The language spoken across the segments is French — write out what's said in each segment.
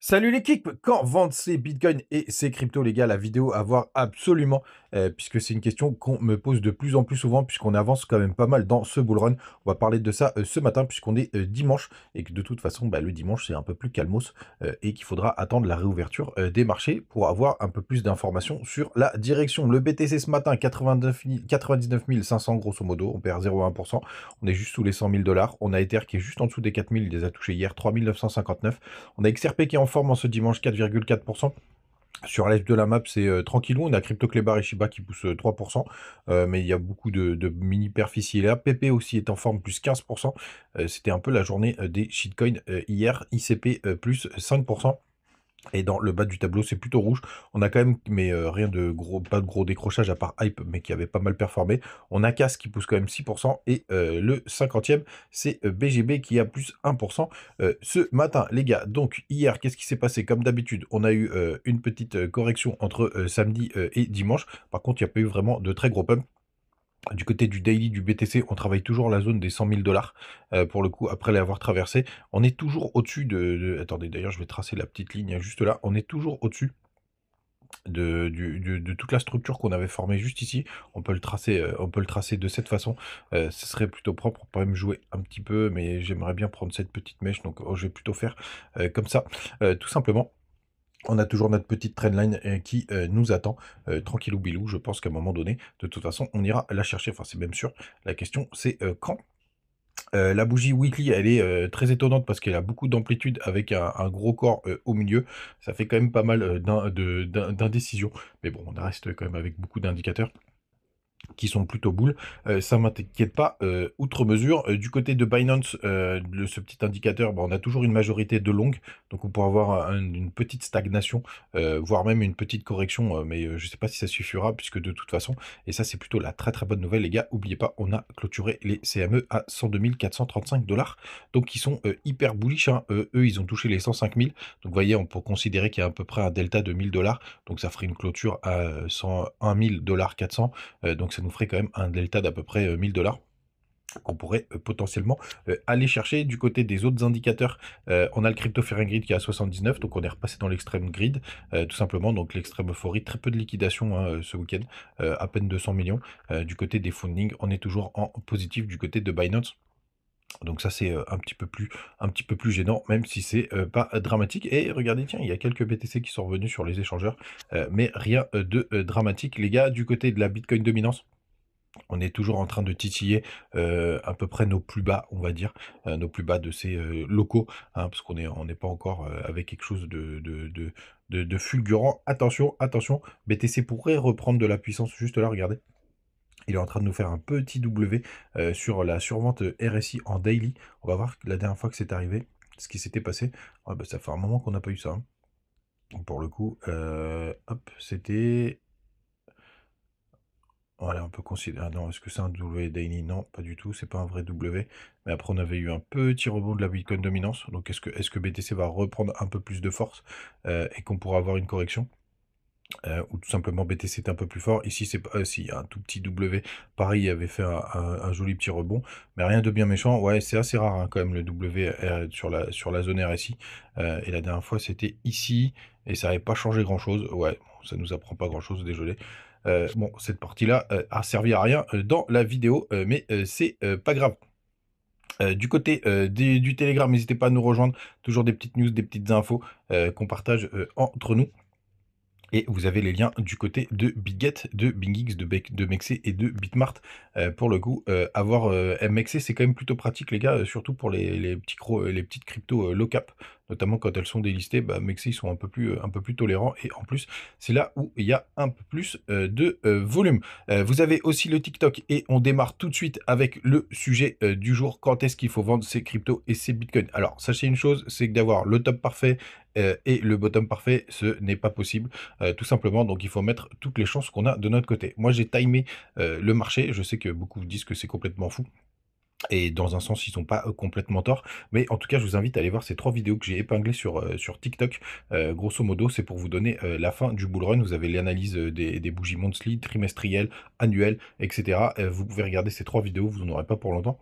Salut l'équipe! Quand vendre ses bitcoins et ses cryptos, les gars, la vidéo à voir absolument, puisque c'est une question qu'on me pose de plus en plus souvent, puisqu'on avance quand même pas mal dans ce bull run. On va parler de ça ce matin, puisqu'on est dimanche, et que de toute façon, bah, le dimanche, c'est un peu plus calmos, et qu'il faudra attendre la réouverture des marchés pour avoir un peu plus d'informations sur la direction. Le BTC ce matin, 99 500 grosso modo, on perd 0,1%. On est juste sous les 100 000 $. On a Ether qui est juste en dessous des 4000, il les a touchés hier, 3 959. On a XRP qui est en forme en ce dimanche, 4,4%. Sur l'F de la map, c'est tranquillou. On a CryptoClebar et Shiba qui poussent 3%. Mais il y a beaucoup de mini perfs ici et là. PP aussi est en forme, plus 15%. C'était un peu la journée des shitcoins hier. ICP plus 5%. Et dans le bas du tableau, c'est plutôt rouge. On a quand même, mais rien de gros, pas de gros décrochage à part Hype, mais qui avait pas mal performé. On a CAS qui pousse quand même 6%. Et le 50e, c'est BGB qui a plus 1% ce matin, les gars. Donc, hier, qu'est-ce qui s'est passé? Comme d'habitude, on a eu une petite correction entre samedi et dimanche. Par contre, il n'y a pas eu vraiment de très gros pump. Du côté du daily du BTC, on travaille toujours la zone des 100 000 $. Pour le coup, après l'avoir traversé, on est toujours au-dessus Attendez, d'ailleurs, je vais tracer la petite ligne juste là. On est toujours au-dessus de toute la structure qu'on avait formée juste ici. On peut le tracer de cette façon. Ce serait plutôt propre. On pourrait me jouer un petit peu, mais j'aimerais bien prendre cette petite mèche. Donc, je vais plutôt faire comme ça, tout simplement. On a toujours notre petite trendline qui nous attend, tranquillou bilou. Je pense qu'à un moment donné, de toute façon, on ira la chercher. Enfin, c'est même sûr. La question, c'est quand. La bougie weekly, elle est très étonnante parce qu'elle a beaucoup d'amplitude avec un gros corps au milieu. Ça fait quand même pas mal d'indécision. Mais bon, on reste quand même avec beaucoup d'indicateurs qui sont plutôt boules. Ça m'inquiète pas outre mesure. Du côté de Binance, ce petit indicateur, bah, on a toujours une majorité de longues, donc on pourra avoir une petite stagnation, voire même une petite correction, mais je ne sais pas si ça suffira, puisque de toute façon, et ça c'est plutôt la très très bonne nouvelle les gars, n'oubliez pas, on a clôturé les CME à 102 435 $, donc ils sont hyper bullish, hein. Eux, ils ont touché les 105 000, donc vous voyez, on peut considérer qu'il y a à peu près un delta de 1000 $, donc ça ferait une clôture à 101 000 400, donc ça nous ferait quand même un delta d'à peu près 1000 $, qu'on pourrait potentiellement aller chercher. Du côté des autres indicateurs, on a le crypto Grid qui est à 79, donc on est repassé dans l'extrême grid, tout simplement, donc l'extrême euphorie, très peu de liquidation ce week-end, à peine 200 millions. Du côté des funding, on est toujours en positif du côté de Binance. Donc ça c'est un petit peu plus gênant, même si c'est pas dramatique. Et regardez, tiens, il y a quelques BTC qui sont revenus sur les échangeurs, mais rien de dramatique, les gars. Du côté de la Bitcoin dominance, on est toujours en train de titiller à peu près nos plus bas, on va dire, nos plus bas de ces locaux, hein, parce on n'est pas encore avec quelque chose de fulgurant. Attention, attention, BTC pourrait reprendre de la puissance juste là, regardez. Il est en train de nous faire un petit W sur la survente RSI en daily. On va voir la dernière fois que c'est arrivé, ce qui s'était passé. Ouais, bah, ça fait un moment qu'on n'a pas eu ça, hein. Donc, pour le coup, hop, c'était... Voilà, on peut considérer... Ah non, est-ce que c'est un W daily? Non, pas du tout, c'est pas un vrai W. Mais après, on avait eu un petit rebond de la Bitcoin dominance. Donc, est-ce que BTC va reprendre un peu plus de force et qu'on pourra avoir une correction? Ou tout simplement BTC est un peu plus fort. Ici, c'est pas, si, il y a un tout petit W. Pareil, il avait fait un joli petit rebond, mais rien de bien méchant. Ouais, c'est assez rare hein, quand même le W sur la zone RSI. Et la dernière fois, c'était ici, et ça n'avait pas changé grand-chose. Ouais, bon, ça nous apprend pas grand-chose, désolé. Bon, cette partie-là a servi à rien dans la vidéo, mais c'est pas grave. Du côté du Telegram, n'hésitez pas à nous rejoindre. Toujours des petites news, des petites infos qu'on partage entre nous. Et vous avez les liens du côté de Bitget, de BingX, de Mexe et de Bitmart. Pour le coup, avoir MXC, c'est quand même plutôt pratique, les gars, surtout pour les petites cryptos low cap, notamment quand elles sont délistées. Bah, Mexe, ils sont un peu plus tolérants. Et en plus, c'est là où il y a un peu plus de volume. Vous avez aussi le TikTok et on démarre tout de suite avec le sujet du jour. Quand est-ce qu'il faut vendre ses cryptos et ses bitcoins? Alors, sachez une chose, c'est que d'avoir le top parfait et le bottom parfait, ce n'est pas possible. Tout simplement, donc il faut mettre toutes les chances qu'on a de notre côté. Moi, j'ai timé le marché. Je sais que beaucoup disent que c'est complètement fou. Et dans un sens, ils sont pas complètement tort. Mais en tout cas, je vous invite à aller voir ces 3 vidéos que j'ai épinglées sur TikTok. Grosso modo, c'est pour vous donner la fin du bull run. Vous avez l'analyse des bougies monthly, trimestrielles, annuelles, etc. Vous pouvez regarder ces 3 vidéos, vous n'en aurez pas pour longtemps.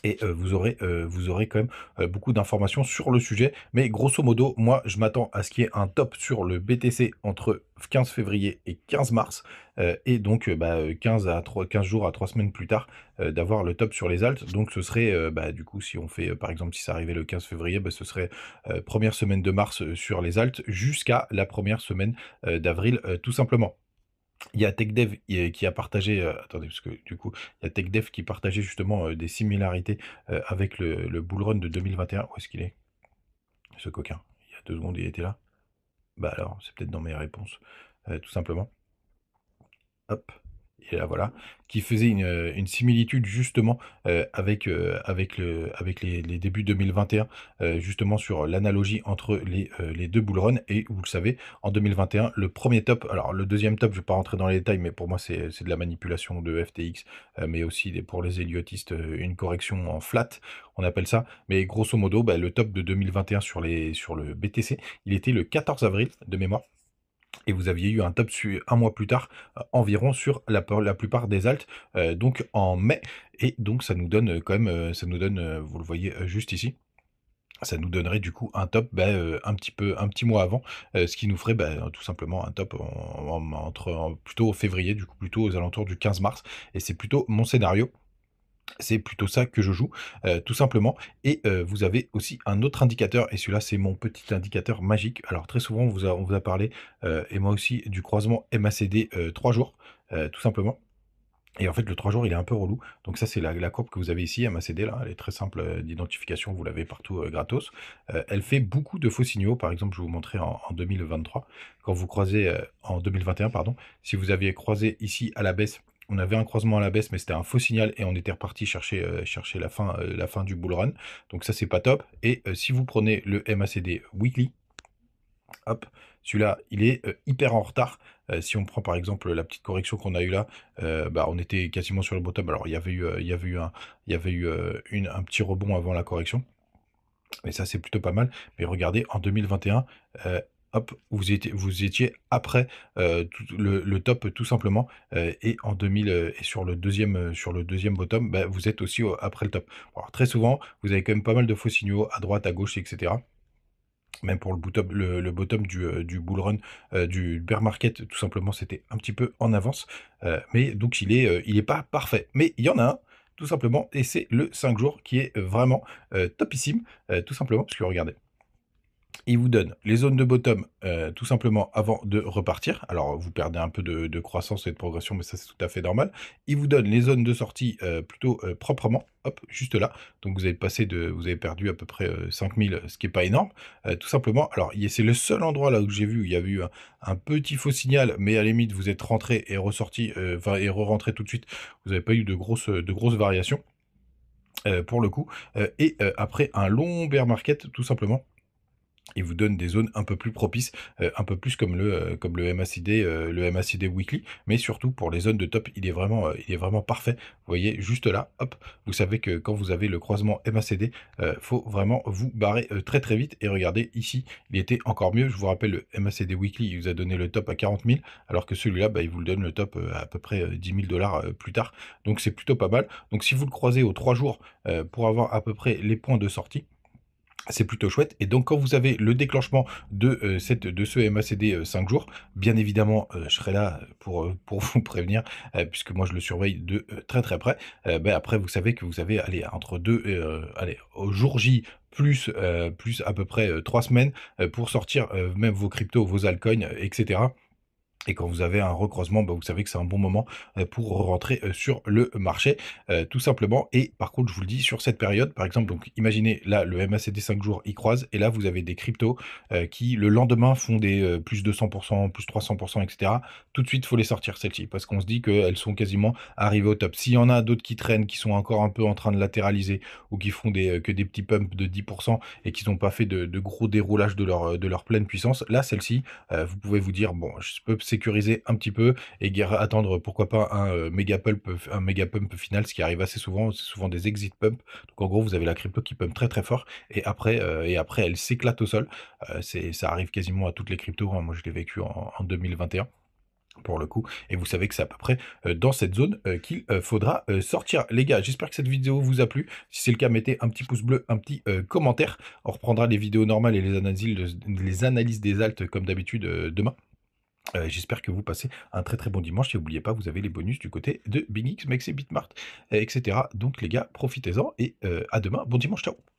et vous aurez quand même, beaucoup d'informations sur le sujet. Mais grosso modo, moi, je m'attends à ce qu'il y ait un top sur le BTC entre 15 février et 15 mars, et donc, 15 jours à 3 semaines plus tard, d'avoir le top sur les alts. Donc ce serait, du coup, si on fait, par exemple, si ça arrivait le 15 février, ce serait, 1re semaine de mars, sur les alts jusqu'à la première semaine, d'avril, tout simplement. Il y a TechDev qui a partagé, attendez, parce que du coup, il y a TechDev qui partageait justement, des similarités, avec le bull run de 2021. Où est-ce qu'il est? Ce coquin? Il y a 2 secondes, il était là? Bah alors, c'est peut-être dans mes réponses, tout simplement. Hop, et là voilà, qui faisait une similitude justement, avec les débuts 2021, justement sur l'analogie entre les 2 bull run. Et vous le savez, en 2021, le premier top, alors le deuxième top, je vais pas rentrer dans les détails, mais pour moi c'est de la manipulation de FTX, mais aussi pour les Elliotistes, une correction en flat, on appelle ça. Mais grosso modo, le top de 2021 sur le BTC, il était le 14 avril de mémoire. Et vous aviez eu un top un mois plus tard, environ sur la plupart des alts, donc en mai. Et donc ça nous donne, quand même, ça nous donne, vous le voyez, juste ici, ça nous donnerait du coup un top, un petit mois avant, ce qui nous ferait, tout simplement un top plutôt février, du coup plutôt aux alentours du 15 mars. Et c'est plutôt mon scénario. C'est plutôt ça que je joue, tout simplement. Et vous avez aussi un autre indicateur, et celui-là, c'est mon petit indicateur magique. Alors très souvent, on vous a parlé, et moi aussi, du croisement MACD, 3 jours, tout simplement. Et en fait, le 3 jours, il est un peu relou. Donc ça, c'est la courbe que vous avez ici, MACD, là, elle est très simple, d'identification, vous l'avez partout, gratos. Elle fait beaucoup de faux signaux. Par exemple, je vais vous montrer en 2023, quand vous croisez, en 2021, pardon, si vous aviez croisé ici à la baisse, on avait un croisement à la baisse, mais c'était un faux signal et on était reparti chercher la fin du bull run. Donc ça, c'est pas top. Et si vous prenez le MACD weekly, hop, celui-là, il est, hyper en retard. Si on prend par exemple la petite correction qu'on a eue là, on était quasiment sur le bottom. Alors il y avait eu, un petit rebond avant la correction, mais ça, c'est plutôt pas mal. Mais regardez, en 2021, hop, vous étiez après, tout le top, tout simplement, et en 2000, et sur le deuxième bottom, vous êtes aussi après le top. Alors très souvent, vous avez quand même pas mal de faux signaux à droite, à gauche, etc. Même pour le bottom du bull run, du bear market, tout simplement, c'était un petit peu en avance. Mais donc il est pas parfait. Mais il y en a un, tout simplement, et c'est le 5 jours qui est vraiment, topissime, tout simplement, parce que regardez, il vous donne les zones de bottom, tout simplement avant de repartir. Alors, vous perdez un peu de croissance et de progression, mais ça, c'est tout à fait normal. Il vous donne les zones de sortie, plutôt, proprement, hop, juste là. Donc vous avez perdu à peu près, 5 000, ce qui est pas énorme, tout simplement. Alors c'est le seul endroit là où j'ai vu, où il y avait eu un petit faux signal, mais à la limite, vous êtes rentré et ressorti, enfin et re-rentré tout de suite. Vous n'avez pas eu de grosses variations, pour le coup, et après un long bear market, tout simplement, il vous donne des zones un peu plus propices, un peu plus comme le MACD weekly, mais surtout pour les zones de top, il est vraiment parfait. Vous voyez juste là, hop, vous savez que quand vous avez le croisement MACD, faut vraiment vous barrer, très, très vite. Et regardez ici, il était encore mieux. Je vous rappelle, le MACD weekly, il vous a donné le top à 40 000, alors que celui-là, il vous le donne le top, à peu près, 10 000 $ plus tard. Donc c'est plutôt pas mal. Donc si vous le croisez aux 3 jours, pour avoir à peu près les points de sortie, c'est plutôt chouette. Et donc quand vous avez le déclenchement de ce MACD, 5 jours, bien évidemment, je serai là pour vous prévenir, puisque moi je le surveille de, très, très près. Après vous savez que vous avez, allez, entre 2 et allez, au jour J plus à peu près, 3 semaines, pour sortir, même vos cryptos, vos altcoins, et cetera. Et quand vous avez un recroisement, vous savez que c'est un bon moment, pour rentrer, sur le marché, tout simplement. Et par contre, je vous le dis, sur cette période, par exemple, donc imaginez là, le MACD 5 jours, il croise, et là, vous avez des cryptos, qui le lendemain font des, plus 200%, plus 300%, et cetera. Tout de suite, il faut les sortir, celles-ci, parce qu'on se dit qu'elles sont quasiment arrivées au top. S'il y en a d'autres qui traînent, qui sont encore un peu en train de latéraliser, ou qui font que des petits pumps de 10%, et qui n'ont pas fait de gros déroulages de leur pleine puissance, là, celle-ci, vous pouvez vous dire: «Bon, je peux sécuriser un petit peu et attendre, pourquoi pas, un méga pump final», ce qui arrive assez souvent. C'est souvent des exit pump. Donc en gros, vous avez la crypto qui pump très, très fort, et après elle s'éclate au sol. Ça arrive quasiment à toutes les cryptos, hein. Moi, je l'ai vécu en 2021. pour le coup, et vous savez que c'est à peu près, dans cette zone, qu'il, faudra, sortir. Les gars, j'espère que cette vidéo vous a plu. Si c'est le cas, mettez un petit pouce bleu, un petit, commentaire. On reprendra les vidéos normales et les analyses des alts comme d'habitude, demain. J'espère que vous passez un très, très bon dimanche et n'oubliez pas, vous avez les bonus du côté de BingX, Mex et Bitmart, et cetera. Donc les gars, profitez-en et à demain. Bon dimanche, ciao!